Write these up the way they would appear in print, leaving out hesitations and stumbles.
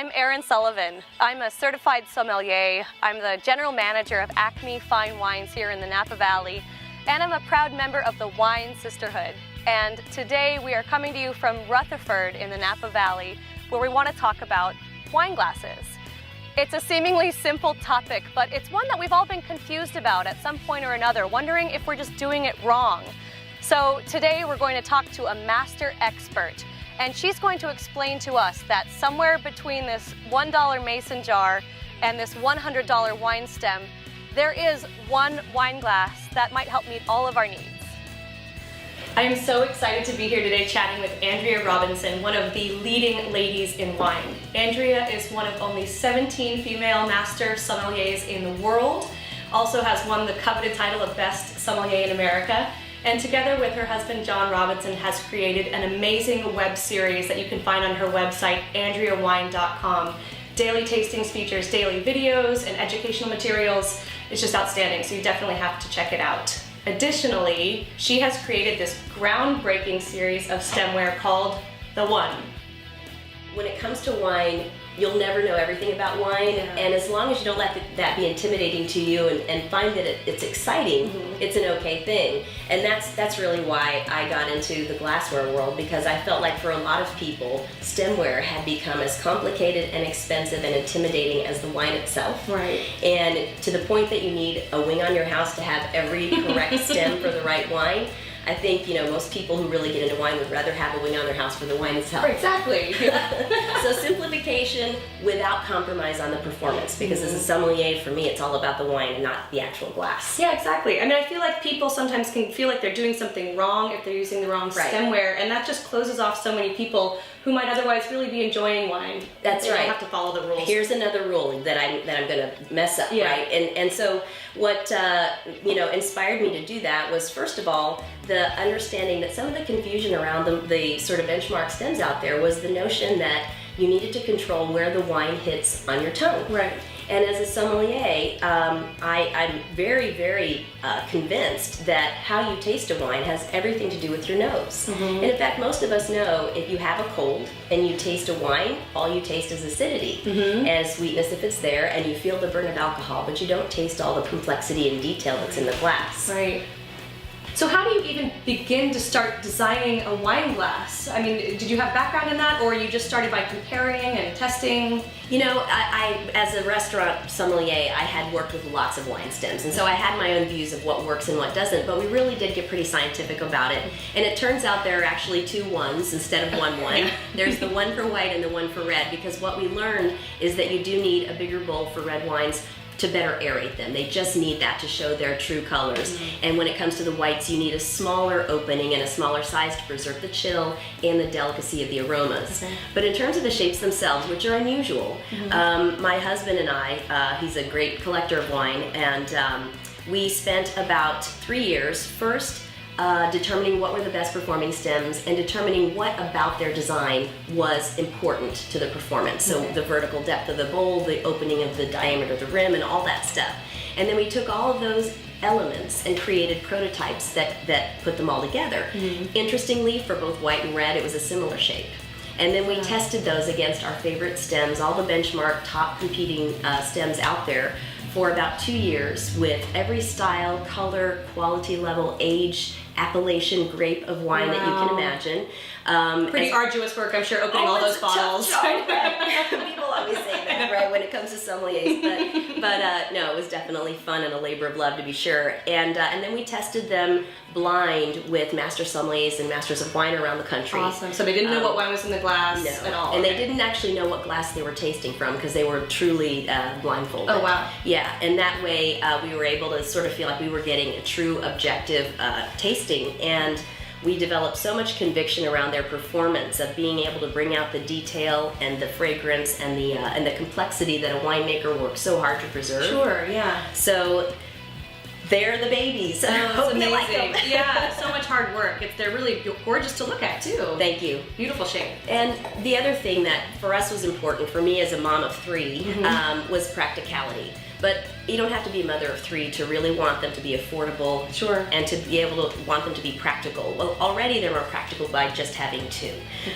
I'm Erin Sullivan. I'm a certified sommelier. I'm the general manager of Acme Fine Wines here in the Napa Valley, and I'm a proud member of the Wine Sisterhood. And today we are coming to you from Rutherford in the Napa Valley, where we want to talk about wine glasses. It's a seemingly simple topic, but it's one that we've all been confused about at some point or another, wondering if we're just doing it wrong. So today we're going to talk to a master expert, and she's going to explain to us that somewhere between this $1 mason jar and this $100 wine stem, there is one wine glass that might help meet all of our needs. I am so excited to be here today chatting with Andrea Robinson, one of the leading ladies in wine. Andrea is one of only 17 female master sommeliers in the world, also has won the coveted title of Best Sommelier in America, and together with her husband John Robinson has created an amazing web series that you can find on her website, andreawine.com. Daily tastings features daily videos and educational materials. It's just outstanding, so you definitely have to check it out. Additionally, she has created this groundbreaking series of stemware called The One. When it comes to wine, you'll never know everything about wine, and as long as you don't let that be intimidating to you and find that it's exciting, it's an okay thing. And that's really why I got into the glassware world, because I felt like for a lot of people, stemware had become as complicated and expensive and intimidating as the wine itself. Right. And to the point that you need a wing on your house to have every correct stem for the right wine. I think, most people who really get into wine would rather have a wing on their house for the wine itself. Exactly. So simplification without compromise on the performance, because as a sommelier, for me, it's all about the wine and not the actual glass. Yeah, exactly. I mean, I feel like people sometimes can feel like they're doing something wrong if they're using the wrong stemware, and that just closes off so many people who might otherwise really be enjoying wine. That's right. They don't have to follow the rules. Here's another rule that I'm going to mess up, right? And so what inspired me to do that was, first of all, the understanding that some of the confusion around the sort of benchmark stems out there was the notion that you needed to control where the wine hits on your tongue. Right. And as a sommelier, I'm very, very convinced that how you taste a wine has everything to do with your nose. And in fact, most of us know if you have a cold and you taste a wine, all you taste is acidity and sweetness if it's there, and you feel the burn of alcohol, but you don't taste all the complexity and detail that's in the glass. Right. So how do you even begin to start designing a wine glass? I mean, did you have background in that, or you just started by comparing and testing? I as a restaurant sommelier, I had worked with lots of wine stems, and so I had my own views of what works and what doesn't, but we really did get pretty scientific about it. And it turns out there are actually two ones instead of one. There's the one for white and the one for red, because what we learned is that you do need a bigger bowl for red wines to better aerate them. They just need that to show their true colors. And when it comes to the whites, you need a smaller opening and a smaller size to preserve the chill and the delicacy of the aromas. But in terms of the shapes themselves, which are unusual, my husband and I, he's a great collector of wine, and we spent about 3 years first determining what were the best performing stems and determining what about their design was important to the performance. So the vertical depth of the bowl, the opening of the diameter of the rim, and all that stuff. And then we took all of those elements and created prototypes that put them all together. Interestingly, for both white and red, it was a similar shape. And then we tested those against our favorite stems, all the benchmark top competing stems out there, for about 2 years with every style, color, quality level, age, appellation, grape of wine that you can imagine. Pretty arduous work, I'm sure, opening all those bottles. People always say that, right, when it comes to sommeliers. But no, it was definitely fun and a labor of love, to be sure. And then we tested them blind with master sommeliers and masters of wine around the country. Awesome. So they didn't know what wine was in the glass at all. And they didn't actually know what glass they were tasting from, because they were truly blindfolded. Oh, wow. Yeah, and that way we were able to sort of feel like we were getting a true objective tasting. And we developed so much conviction around their performance of being able to bring out the detail and the fragrance and the complexity that a winemaker works so hard to preserve. Sure, yeah. So they're the babies. Oh, it's amazing. Like them. Yeah, so much hard work. They're really gorgeous to look at too. Thank you. Beautiful shape. And the other thing that for us was important, for me as a mom of three, was practicality. But you don't have to be a mother of 3 to really want them to be affordable. Sure. And to be able to want them to be practical. Well, already they're more practical by just having 2.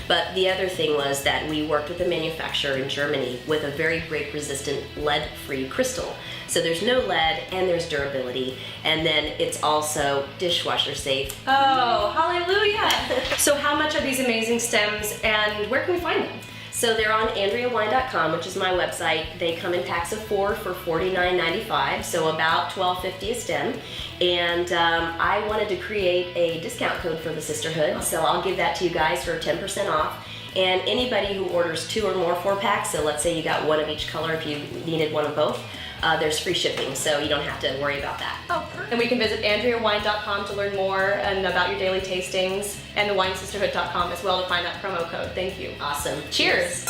But the other thing was that we worked with a manufacturer in Germany with a very break-resistant lead-free crystal. So there's no lead and there's durability, and then it's also dishwasher safe. Oh, hallelujah! So how much are these amazing stems, and where can we find them? So they're on AndreaWine.com, which is my website. They come in packs of 4 for $49.95, so about $12.50 a stem. And I wanted to create a discount code for the sisterhood, so I'll give that to you guys for 10% off. And anybody who orders 2 or more 4-packs, so let's say you got 1 of each color if you needed 1 of both, there's free shipping, so you don't have to worry about that. Oh, perfect. And we can visit AndreaWine.com to learn more and about your daily tastings, and theWineSisterhood.com as well to find that promo code. Thank you. Awesome. Cheers.